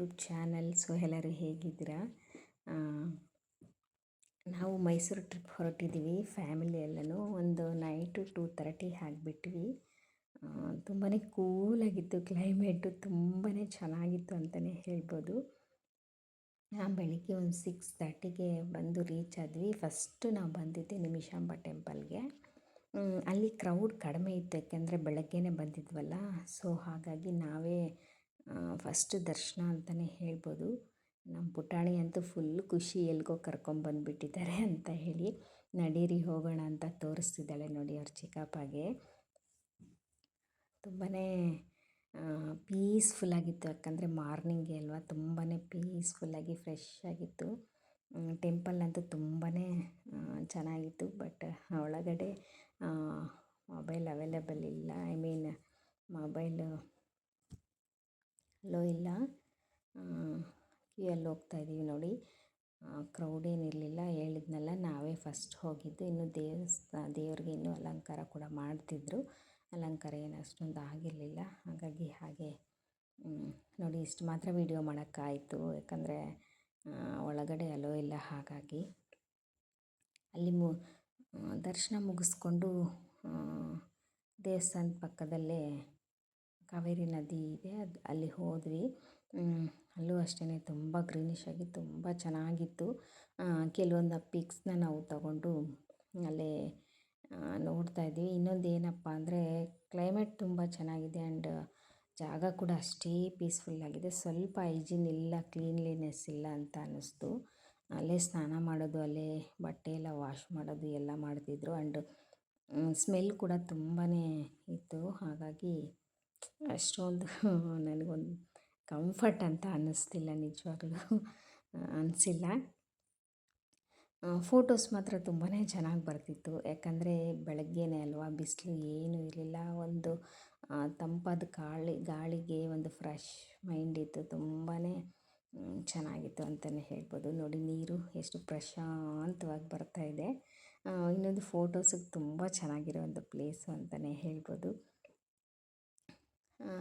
YouTube channel. So ಎಲ್ಲರೂ ಹೇಗಿದ್ದೀರಾ? ಆ, ನಾವು ಮೈಸೂರು ಟ್ರಿಪ್ ಹೊರಟಿದ್ದೀವಿ ಫ್ಯಾಮಿಲಿ ಎಲ್ಲನೂ. ಒಂದು ನೈಟು 2:30 ಆಗಿಬಿಟ್ವಿ. ತುಂಬಾ ಕೂಲಾಗಿತ್ತು, ಕ್ಲೈಮೇಟು ತುಂಬಾ ಚೆನ್ನಾಗಿತ್ತು ಅಂತಲೇ ಹೇಳ್ಬೋದು. ಬೆಳಿಗ್ಗೆ ಒಂದು 6:30ಗೆ ಬಂದು ರೀಚ್ ಆದ್ವಿ. ಫಸ್ಟು ನಾವು ಬಂದಿದ್ದೆ ನಿಮಿಷಾಂಬ ಟೆಂಪಲ್ಗೆ. ಅಲ್ಲಿ ಕ್ರೌಡ್ ಕಡಿಮೆ ಇತ್ತು, ಯಾಕೆಂದರೆ ಬೆಳಗ್ಗೆನೇ ಬಂದಿದ್ವಲ್ಲ. ಸೊ ಹಾಗಾಗಿ ನಾವೇ ಫಸ್ಟ್ ದರ್ಶನ ಅಂತಲೇ ಹೇಳ್ಬೋದು. ನಮ್ಮ ಪುಟಾಣಿ ಅಂತೂ ಫುಲ್ ಖುಷಿ, ಎಲ್ಗೋ ಕರ್ಕೊಂಬಂದುಬಿಟ್ಟಿದ್ದಾರೆ ಅಂತ ಹೇಳಿ. ನಡೀರಿ ಹೋಗೋಣ ಅಂತ ತೋರಿಸ್ತಿದ್ದಾಳೆ ನೋಡಿ ಅವ್ರ ಚಿಕ್ಕಪ್ಪಗೆ. ತುಂಬಾ ಪೀಸ್ಫುಲ್ಲಾಗಿತ್ತು, ಯಾಕಂದರೆ ಮಾರ್ನಿಂಗೇ ಅಲ್ವಾ, ತುಂಬಾ ಪೀಸ್ಫುಲ್ಲಾಗಿ ಫ್ರೆಶ್ ಆಗಿತ್ತು. ಟೆಂಪಲ್ ಅಂತೂ ತುಂಬಾ ಚೆನ್ನಾಗಿತ್ತು. ಬಟ್ ಒಳಗಡೆ ಮೊಬೈಲ್ ಅವೈಲೇಬಲ್ ಇಲ್ಲ, ಮೊಬೈಲು ಅಲೋ ಇಲ್ಲ. ಕ್ಯೂಯಲ್ಲಿ ಹೋಗ್ತಾಯಿದ್ದೀವಿ ನೋಡಿ. ಕ್ರೌಡ್ ಏನಿರಲಿಲ್ಲ, ಹೇಳಿದ್ನಲ್ಲ ನಾವೇ ಫಸ್ಟ್ ಹೋಗಿದ್ದು. ಇನ್ನು ದೇವ್ರಿಗೆ ಇನ್ನೂ ಅಲಂಕಾರ ಕೂಡ ಮಾಡ್ತಿದ್ರು. ಅಲಂಕಾರ ಏನು ಅಷ್ಟೊಂದು ಆಗಿರಲಿಲ್ಲ, ಹಾಗಾಗಿ ಹಾಗೆ ನೋಡಿ ಇಷ್ಟು ಮಾತ್ರ ವೀಡಿಯೋ ಮಾಡೋಕ್ಕಾಯಿತು, ಯಾಕಂದರೆ ಒಳಗಡೆ ಅಲೋ ಇಲ್ಲ. ಹಾಗಾಗಿ ಅಲ್ಲಿ ದರ್ಶನ ಮುಗಿಸ್ಕೊಂಡು ದೇವಸ್ಥಾನದ ಪಕ್ಕದಲ್ಲೇ ಕಾವೇರಿ ನದಿ ಇದೆ, ಅಲ್ಲಿ ಹೋದ್ವಿ. ಅಲ್ಲೂ ಅಷ್ಟೇ ತುಂಬ ಗ್ರೀನಿಶ್ ಆಗಿ ತುಂಬ ಚೆನ್ನಾಗಿತ್ತು. ಕೆಲವೊಂದು ಪಿಕ್ಸ್ನ ನಾವು ತಗೊಂಡು ಅಲ್ಲೇ ನೋಡ್ತಾಯಿದ್ವಿ. ಇನ್ನೊಂದು ಏನಪ್ಪ ಅಂದರೆ ಕ್ಲೈಮೇಟ್ ತುಂಬ ಚೆನ್ನಾಗಿದೆ ಆ್ಯಂಡ್ ಜಾಗ ಕೂಡ ಅಷ್ಟೇ ಪೀಸ್ಫುಲ್ಲಾಗಿದೆ. ಸ್ವಲ್ಪ ಹೈಜೀನ್ ಇಲ್ಲ, ಕ್ಲೀನ್ಲಿನೆಸ್ ಇಲ್ಲ ಅಂತ ಅನ್ನಿಸ್ತು. ಅಲ್ಲೇ ಸ್ನಾನ ಮಾಡೋದು, ಅಲ್ಲೇ ಬಟ್ಟೆ ಎಲ್ಲ ವಾಶ್ ಮಾಡೋದು ಎಲ್ಲ ಮಾಡ್ತಿದ್ರು. ಆ್ಯಂಡ್ ಸ್ಮೆಲ್ ಕೂಡ ತುಂಬಾ ಇತ್ತು. ಹಾಗಾಗಿ ಅಷ್ಟೊಂದು ನನಗೊಂದು ಕಂಫರ್ಟ್ ಅಂತ ಅನ್ನಿಸ್ತಿಲ್ಲ, ನಿಜವಾಗ್ಲೂ ಅನಿಸಿಲ್ಲ. ಫೋಟೋಸ್ ಮಾತ್ರ ತುಂಬಾ ಚೆನ್ನಾಗಿ ಬರ್ತಿತ್ತು, ಯಾಕಂದರೆ ಬೆಳಗ್ಗೆನೇ ಅಲ್ವಾ, ಬಿಸಿಲು ಏನೂ ಇರಲಿಲ್ಲ. ಒಂದು ತಂಪಾದ ಗಾಳಿಗೆ ಒಂದು ಫ್ರೆಶ್ ಮೈಂಡ್ ಇತ್ತು. ತುಂಬಾ ಚೆನ್ನಾಗಿತ್ತು ಅಂತಲೇ ಹೇಳ್ಬೋದು. ನೋಡಿ ನೀರು ಎಷ್ಟು ಪ್ರಶಾಂತವಾಗಿ ಬರ್ತಾಯಿದೆ. ಇನ್ನೊಂದು ಫೋಟೋಸಿಗೆ ತುಂಬ ಚೆನ್ನಾಗಿರೋ ಒಂದು ಪ್ಲೇಸು ಅಂತಲೇ ಹೇಳ್ಬೋದು.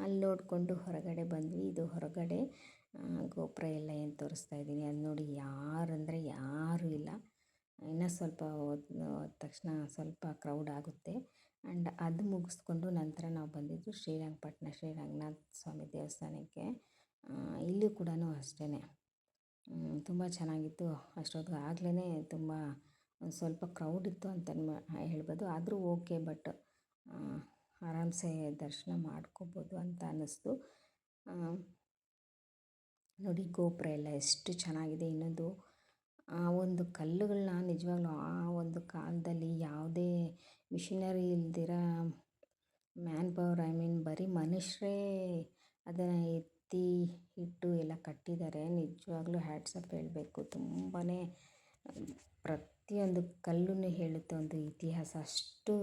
ಅಲ್ಲಿ ನೋಡಿಕೊಂಡು ಹೊರಗಡೆ ಬಂದ್ವಿ. ಇದು ಹೊರಗಡೆ ಗೋಪುರ ಎಲ್ಲ ಏನು ತೋರಿಸ್ತಾ ಇದ್ದೀನಿ ಅದು ನೋಡಿ. ಯಾರಂದರೆ ಯಾರೂ ಇಲ್ಲ. ಇನ್ನೂ ಸ್ವಲ್ಪ ಹೋದ ತಕ್ಷಣ ಸ್ವಲ್ಪ ಕ್ರೌಡ್ ಆಗುತ್ತೆ. ಆ್ಯಂಡ್ ಅದು ಮುಗಿಸ್ಕೊಂಡು ನಂತರ ನಾವು ಬಂದಿದ್ದು ಶ್ರೀರಂಗಪಟ್ಟಣ ಶ್ರೀ ರಂಗನಾಥ ಸ್ವಾಮಿ ದೇವಸ್ಥಾನಕ್ಕೆ. ಇಲ್ಲಿ ಕೂಡ ಅಷ್ಟೇ ತುಂಬ ಚೆನ್ನಾಗಿತ್ತು. ಅಷ್ಟೊತ್ತಿಗೆ ಆಗಲೇ ತುಂಬ ಒಂದು ಸ್ವಲ್ಪ ಕ್ರೌಡ್ ಇತ್ತು ಅಂತ ಹೇಳ್ಬೋದು. ಆದರೂ ಓಕೆ, ಬಟ್ ಆರಾಮ್ಸೆ ದರ್ಶನ ಮಾಡ್ಕೋಬೋದು ಅಂತ ಅನ್ನಿಸ್ತು. ನೋಡಿ ಗೋಪುರ ಎಲ್ಲ ಎಷ್ಟು ಚೆನ್ನಾಗಿದೆ. ಇನ್ನೊಂದು ಒಂದು ಕಲ್ಲುಗಳನ್ನ ನಿಜವಾಗ್ಲೂ ಆ ಒಂದು ಕಾಲದಲ್ಲಿ ಯಾವುದೇ ಮಿಷಿನರಿ ಇಲ್ದಿರ ಮ್ಯಾನ್ ಪವರ್, ಬರೀ ಮನುಷ್ಯರೇ ಅದನ್ನು ಎತ್ತಿ ಇಟ್ಟು ಎಲ್ಲ ಕಟ್ಟಿದ್ದಾರೆ. ನಿಜವಾಗ್ಲೂ ಹ್ಯಾಟ್ಸಪ್ ಹೇಳಬೇಕು. ತುಂಬಾ ಪ್ರತಿಯೊಂದು ಕಲ್ಲೂ ಹೇಳುತ್ತೆ ಒಂದು ಇತಿಹಾಸ, ಅಷ್ಟು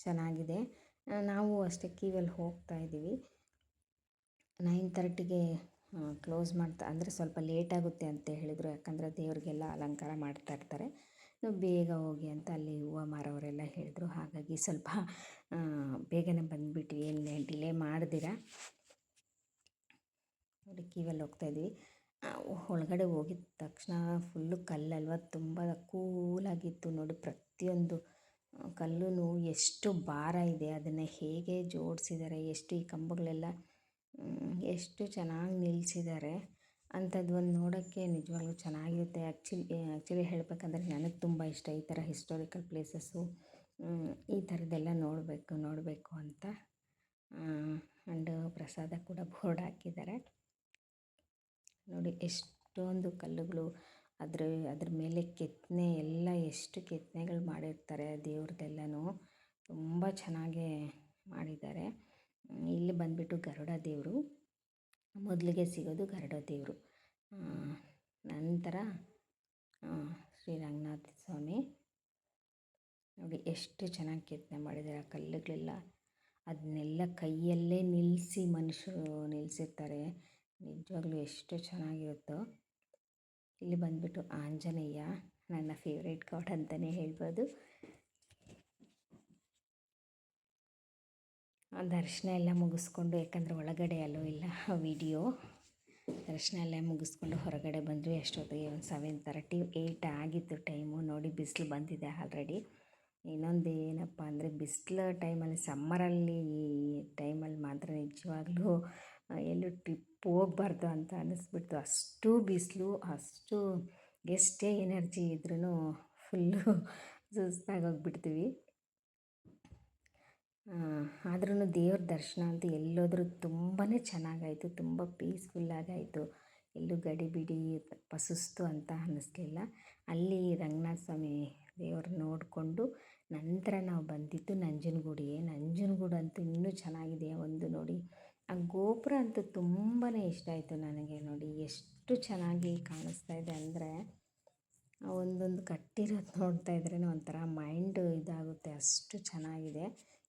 ಚೆನ್ನಾಗಿದೆ. ನಾವು ಅಷ್ಟೇ ಕ್ಯೂವಲ್ಲಿ ಹೋಗ್ತಾಯಿದ್ದೀವಿ. 9:30ಗೆ ಕ್ಲೋಸ್ ಅಂದರೆ ಸ್ವಲ್ಪ ಲೇಟಾಗುತ್ತೆ ಅಂತ ಹೇಳಿದರು, ಯಾಕಂದರೆ ದೇವರಿಗೆಲ್ಲ ಅಲಂಕಾರ ಮಾಡ್ತಾಯಿರ್ತಾರೆ. ನೀವು ಬೇಗ ಹೋಗಿ ಅಂತ ಅಲ್ಲಿ ಹೂವು ಮಾರೋರೆಲ್ಲ ಹೇಳಿದ್ರು. ಹಾಗಾಗಿ ಸ್ವಲ್ಪ ಬೇಗನೆ ಬಂದುಬಿಟ್ವಿ, ಏನು ಡಿಲೇ ಮಾಡ್ದಿರ. ನೋಡಿ ಕ್ಯೂವಲ್ಲಿ ಹೋಗ್ತಾಯಿದ್ವಿ. ಒಳಗಡೆ ಹೋಗಿದ ತಕ್ಷಣ ಫುಲ್ಲು ಕಲ್ಲಲ್ವ, ತುಂಬ ಕೂಲಾಗಿತ್ತು ನೋಡಿ. ಪ್ರತಿಯೊಂದು ಕಲ್ಲೂ ಎಷ್ಟು ಭಾರ ಇದೆ, ಅದನ್ನು ಹೇಗೆ ಜೋಡಿಸಿದ್ದಾರೆ, ಎಷ್ಟು ಈ ಕಂಬಗಳೆಲ್ಲ ಎಷ್ಟು ಚೆನ್ನಾಗಿ ನಿಲ್ಲಿಸಿದ್ದಾರೆ ಅಂಥದ್ದು ಒಂದು ನೋಡೋಕ್ಕೆ ನಿಜವಾಗ್ಲೂ ಚೆನ್ನಾಗಿರುತ್ತೆ. ಆ್ಯಕ್ಚುಲಿ ಹೇಳಬೇಕಂದ್ರೆ ನನಗೆ ತುಂಬ ಇಷ್ಟ ಈ ಥರ ಹಿಸ್ಟಾರಿಕಲ್ ಪ್ಲೇಸಸ್ಸು, ಈ ಥರದ್ದೆಲ್ಲ ನೋಡಬೇಕು ಅಂತ. ಆ್ಯಂಡ್ ಪ್ರಸಾದ ಕೂಡ ಬೋರ್ಡ್ ಹಾಕಿದ್ದಾರೆ ನೋಡಿ. ಎಷ್ಟೊಂದು ಕಲ್ಲುಗಳು, ಅದ್ರ ಮೇಲೆ ಕೆತ್ತನೆ ಎಲ್ಲ, ಎಷ್ಟು ಕೆತ್ತನೆಗಳು ಮಾಡಿರ್ತಾರೆ ದೇವ್ರದ್ದೆಲ್ಲನೂ, ತುಂಬ ಚೆನ್ನಾಗೇ ಮಾಡಿದ್ದಾರೆ. ಇಲ್ಲಿ ಬಂದುಬಿಟ್ಟು ಗರುಡ ದೇವರು ಮೊದಲಿಗೆ ಸಿಗೋದು, ಗರುಡ ದೇವರು. ನಂತರ ಶ್ರೀರಂಗನಾಥ ಸ್ವಾಮಿ ನೋಡಿ ಎಷ್ಟು ಚೆನ್ನಾಗಿ ಕೆತ್ತನೆ ಮಾಡಿದ್ದಾರೆ. ಆ ಕಲ್ಲುಗಳೆಲ್ಲ ಅದನ್ನೆಲ್ಲ ಕೈಯಲ್ಲೇ ನಿಲ್ಲಿಸಿ ಮನುಷ್ಯರು ನಿಲ್ಲಿಸಿರ್ತಾರೆ. ನಿಜವಾಗ್ಲೂ ಎಷ್ಟು ಚೆನ್ನಾಗಿರುತ್ತೋ. ಇಲ್ಲಿ ಬಂದುಬಿಟ್ಟು ಆಂಜನೇಯ, ನನ್ನ ಫೇವ್ರೇಟ್ ಗಾಡ್ ಅಂತಲೇ ಹೇಳ್ಬೋದು. ದರ್ಶನ ಎಲ್ಲ ಮುಗಿಸ್ಕೊಂಡು, ಯಾಕಂದರೆ ಒಳಗಡೆ ಅಲೋ ಇಲ್ಲ ವಿಡಿಯೋ, ದರ್ಶನ ಎಲ್ಲ ಮುಗಿಸ್ಕೊಂಡು ಹೊರಗಡೆ ಬಂದ್ವಿ. ಅಷ್ಟೊತ್ತಿಗೆ ಒಂದು 7:38 ಆಗಿತ್ತು ಟೈಮು. ನೋಡಿ ಬಿಸಿಲು ಬಂದಿದೆ ಆಲ್ರೆಡಿ. ಇನ್ನೊಂದು ಏನಪ್ಪ ಅಂದರೆ ಬಿಸಿಲು ಟೈಮಲ್ಲಿ ಸಮ್ಮರಲ್ಲಿ ಈ ಟೈಮಲ್ಲಿ ಮಾತ್ರ ನಿಜವಾಗ್ಲೂ ಎಲ್ಲೂ ಟ್ರಿಪ್ ಹೋಗ್ಬಾರ್ದು ಅಂತ ಅನ್ನಿಸ್ಬಿಡ್ತು. ಅಷ್ಟು ಬಿಸಿಲು, ಅಷ್ಟು ಎಷ್ಟೇ ಎನರ್ಜಿ ಇದ್ರೂ ಫುಲ್ಲು ಸುಸ್ತಾಗೋಗ್ಬಿಡ್ತೀವಿ. ಆದ್ರೂ ದೇವ್ರ ದರ್ಶನ ಅಂತೂ ಎಲ್ಲೋದ್ರೂ ತುಂಬಾ ಚೆನ್ನಾಗಾಯಿತು. ತುಂಬ ಪೀಸ್ಫುಲ್ಲಾಗಾಯಿತು. ಎಲ್ಲೂ ಗಡಿಬಿಡಿ ಸುಸ್ತು ಅಂತ ಅನ್ನಿಸ್ಲಿಲ್ಲ. ಅಲ್ಲಿ ರಂಗನಾಥ ಸ್ವಾಮಿ ದೇವ್ರು ನೋಡಿಕೊಂಡು ನಂತರ ನಾವು ಬಂದಿದ್ದು ನಂಜನಗೂಡಿಗೆ. ನಂಜನಗೂಡು ಅಂತೂ ಇನ್ನೂ ಚೆನ್ನಾಗಿದೆ. ಒಂದು ನೋಡಿ ಆ ಗೋಪುರ ಅಂತೂ ತುಂಬಾ ಇಷ್ಟ ಆಯಿತು ನನಗೆ. ನೋಡಿ ಎಷ್ಟು ಚೆನ್ನಾಗಿ ಕಾಣಿಸ್ತಾ ಇದೆ ಅಂದರೆ ಒಂದೊಂದು ಕಟ್ಟಿರೋದು ನೋಡ್ತಾ ಇದ್ರೇ ಒಂಥರ ಮೈಂಡು ಇದಾಗುತ್ತೆ, ಅಷ್ಟು ಚೆನ್ನಾಗಿದೆ.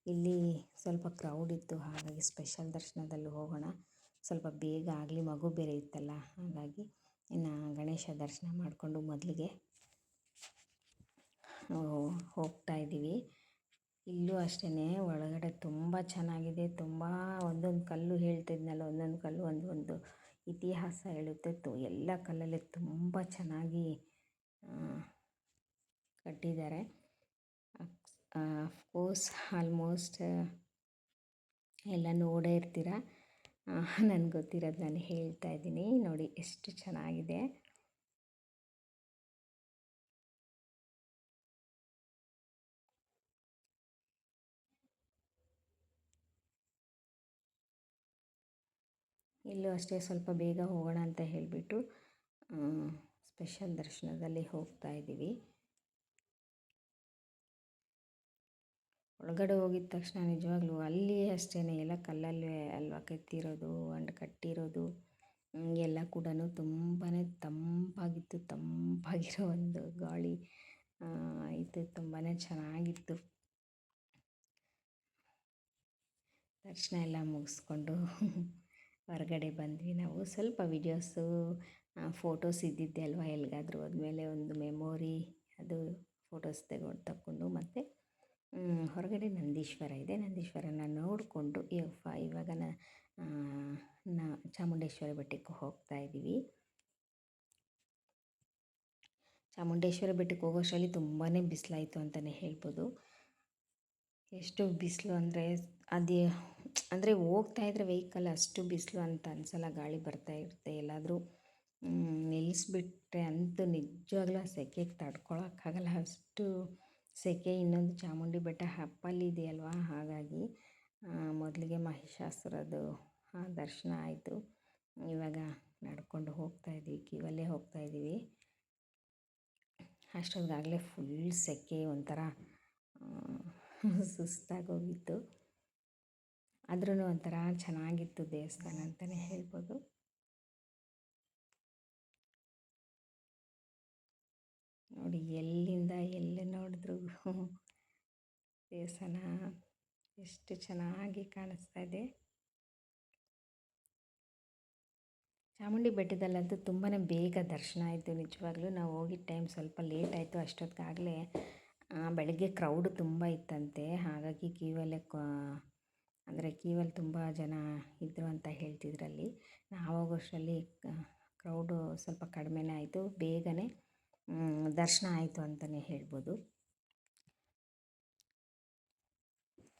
ಇಲ್ಲಿ ಸ್ವಲ್ಪ ಕ್ರೌಡ್ ಇತ್ತು, ಹಾಗಾಗಿ ಸ್ಪೆಷಲ್ ದರ್ಶನದಲ್ಲಿ ಹೋಗೋಣ, ಸ್ವಲ್ಪ ಬೇಗ ಆಗಲಿ, ಮಗು ಬೇರೆ ಇತ್ತಲ್ಲ, ಹಾಗಾಗಿ ಇನ್ನು ಗಣೇಶ ದರ್ಶನ ಮಾಡಿಕೊಂಡು ಮೊದಲಿಗೆ ಹೋಗ್ತಾ ಇದ್ದೀವಿ. ಇಲ್ಲೂ ಅಷ್ಟೇ ಒಳಗಡೆ ತುಂಬ ಚೆನ್ನಾಗಿದೆ. ತುಂಬ ಒಂದೊಂದು ಕಲ್ಲು ಹೇಳ್ತಿದ್ನಲ್ಲ, ಒಂದೊಂದು ಕಲ್ಲು ಒಂದು ಇತಿಹಾಸ ಹೇಳುತ್ತೆ. ಎಲ್ಲ ಕಲ್ಲಲ್ಲಿ ತುಂಬ ಚೆನ್ನಾಗಿ ಕಟ್ಟಿದ್ದಾರೆ. ಅಫ್ಕೋರ್ಸ್ ಆಲ್ಮೋಸ್ಟ್ ಎಲ್ಲ ನೋಡೇ ಇರ್ತೀರ. ನನಗೆ ಗೊತ್ತಿರೋದು ನಾನು ಹೇಳ್ತಾ ಇದ್ದೀನಿ. ನೋಡಿ ಎಷ್ಟು ಚೆನ್ನಾಗಿದೆ. ಇಲ್ಲೂ ಅಷ್ಟೇ ಸ್ವಲ್ಪ ಬೇಗ ಹೋಗೋಣ ಅಂತ ಹೇಳಿಬಿಟ್ಟು ಸ್ಪೆಷಲ್ ದರ್ಶನದಲ್ಲಿ ಹೋಗ್ತಾ ಇದ್ದೀವಿ. ಒಳಗಡೆ ಹೋಗಿದ ತಕ್ಷಣ ನಿಜವಾಗ್ಲೂ ಅಲ್ಲಿ ಅಷ್ಟೇ ಎಲ್ಲ ಕಲ್ಲಲ್ಲೇ ಅಲ್ವಾ ಕೆತ್ತಿರೋದು ಅಂಡ್ ಕಟ್ಟಿರೋದು. ಎಲ್ಲ ಕೂಡ ತುಂಬಾ ತಂಪಾಗಿತ್ತು. ತಂಪಾಗಿರೋ ಒಂದು ಗಾಳಿ ಇದು ತುಂಬಾ ಚೆನ್ನಾಗಿತ್ತು. ದರ್ಶನ ಎಲ್ಲ ಮುಗಿಸ್ಕೊಂಡು ಹೊರಗಡೆ ಬಂದ್ವಿ. ನಾವು ಸ್ವಲ್ಪ ವಿಡಿಯೋಸು ಫೋಟೋಸ್ ಇದ್ದಿದ್ದೆ ಅಲ್ವಾ, ಎಲ್ಲಿಗಾದರೂ ಹೋದ್ಮೇಲೆ ಒಂದು ಮೆಮೊರಿ, ಅದು ಫೋಟೋಸ್ ತಗೊಂಡು ಮತ್ತು ಹೊರಗಡೆ ನಂದೀಶ್ವರ ಇದೆ. ನಂದೀಶ್ವರನ ನೋಡಿಕೊಂಡು ಇವಾಗ ಚಾಮುಂಡೇಶ್ವರಿ ಬೆಟ್ಟಕ್ಕೆ ಹೋಗ್ತಾ ಇದ್ದೀವಿ. ಚಾಮುಂಡೇಶ್ವರಿ ಬೆಟ್ಟಕ್ಕೆ ಹೋಗೋಷ್ಟರಲ್ಲಿ ತುಂಬಾ ಬಿಸಿಲಾಯಿತು ಅಂತಲೇ ಹೇಳ್ಬೋದು. ಎಷ್ಟು ಬಿಸಿಲು ಅಂದರೆ ಅಂದರೆ ಹೋಗ್ತಾಯಿದ್ರೆ ವೆಹಿಕಲ್ ಅಷ್ಟು ಬಿಸಿಲು ಅಂತ ಅನಿಸಲ್ಲ. ಗಾಳಿ ಬರ್ತಾ ಇರುತ್ತೆ. ಎಲ್ಲಾದರೂ ನಿಲ್ಲಿಸ್ಬಿಟ್ರೆ ಅಂತೂ ನಿಜವಾಗ್ಲೂ ಆ ಸೆಕೆಗೆ ತಡ್ಕೊಳಕ್ಕಾಗಲ್ಲ, ಅಷ್ಟು ಸೆಕೆ. ಇನ್ನೊಂದು ಚಾಮುಂಡಿ ಬೆಟ್ಟ ಇದೆಯಲ್ವಾ, ಹಾಗಾಗಿ ಮೊದಲಿಗೆ ಮಹಿಷಾಸುರದ್ದು ದರ್ಶನ ಆಯಿತು. ಇವಾಗ ನಡ್ಕೊಂಡು ಹೋಗ್ತಾಯಿದ್ದೀವಿ, ಕ್ಯೂವಲ್ಲೇ ಹೋಗ್ತಾಯಿದ್ದೀವಿ. ಅಷ್ಟೊತ್ತಿಗಾಗಲೇ ಫುಲ್ ಸೆಕೆ, ಒಂಥರ ಸುಸ್ತಾಗೋಗಿತ್ತು. ಆದ್ರೂ ಒಂಥರ ಚೆನ್ನಾಗಿತ್ತು ದೇವಸ್ಥಾನ ಅಂತಲೇ ಹೇಳ್ಬೋದು. ನೋಡಿ ಎಲ್ಲಿಂದ ಎಲ್ಲಿ ನೋಡಿದ್ರು ದೇವಸ್ಥಾನ ಎಷ್ಟು ಚೆನ್ನಾಗಿ ಕಾಣಿಸ್ತಾ ಇದೆ. ಚಾಮುಂಡಿ ಬೆಟ್ಟದಲ್ಲಂತೂ ತುಂಬಾ ಬೇಗ ದರ್ಶನ ಆಯಿತು. ನಿಜವಾಗ್ಲೂ ನಾವು ಹೋಗಿದ್ದ ಟೈಮ್ ಸ್ವಲ್ಪ ಲೇಟ್ ಆಯಿತು. ಅಷ್ಟೊತ್ತಿಗಾಗಲೇ ಬೆಳಗ್ಗೆ ಕ್ರೌಡ್ ತುಂಬ ಇತ್ತಂತೆ, ಹಾಗಾಗಿ ಕ್ಯೂವಲ್ಲಿ ತುಂಬ ಜನ ಇದ್ದರು ಅಂತ ಹೇಳ್ತಿದ್ರಲ್ಲಿ. ನಾವು ಹೋಗೋಷ್ಟರಲ್ಲಿ ಕ್ರೌಡು ಸ್ವಲ್ಪ ಕಡಿಮೆನೇ ಆಯಿತು, ಬೇಗನೆ ದರ್ಶನ ಆಯಿತು ಅಂತಲೇ ಹೇಳ್ಬೋದು.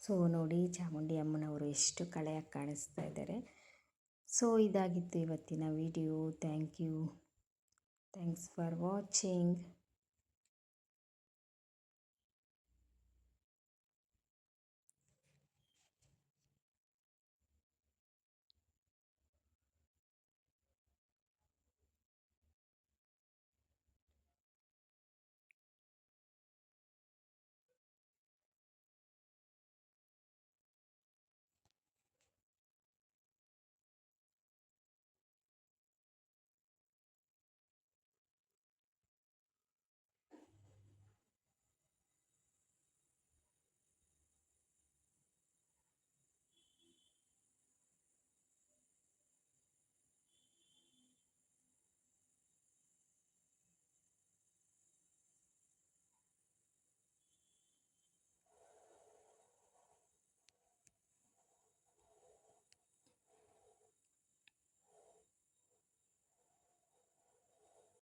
ಸೊ ನೋಡಿ ಚಾಮುಂಡಿ ಅಮ್ಮನವರು ಎಷ್ಟು ಕಳೆಯಾಗಿ ಕಾಣಿಸ್ತಾ ಇದ್ದಾರೆ. ಸೊ ಇದಾಗಿತ್ತು ಇವತ್ತಿನ ವಿಡಿಯೋ. Thanks for watching.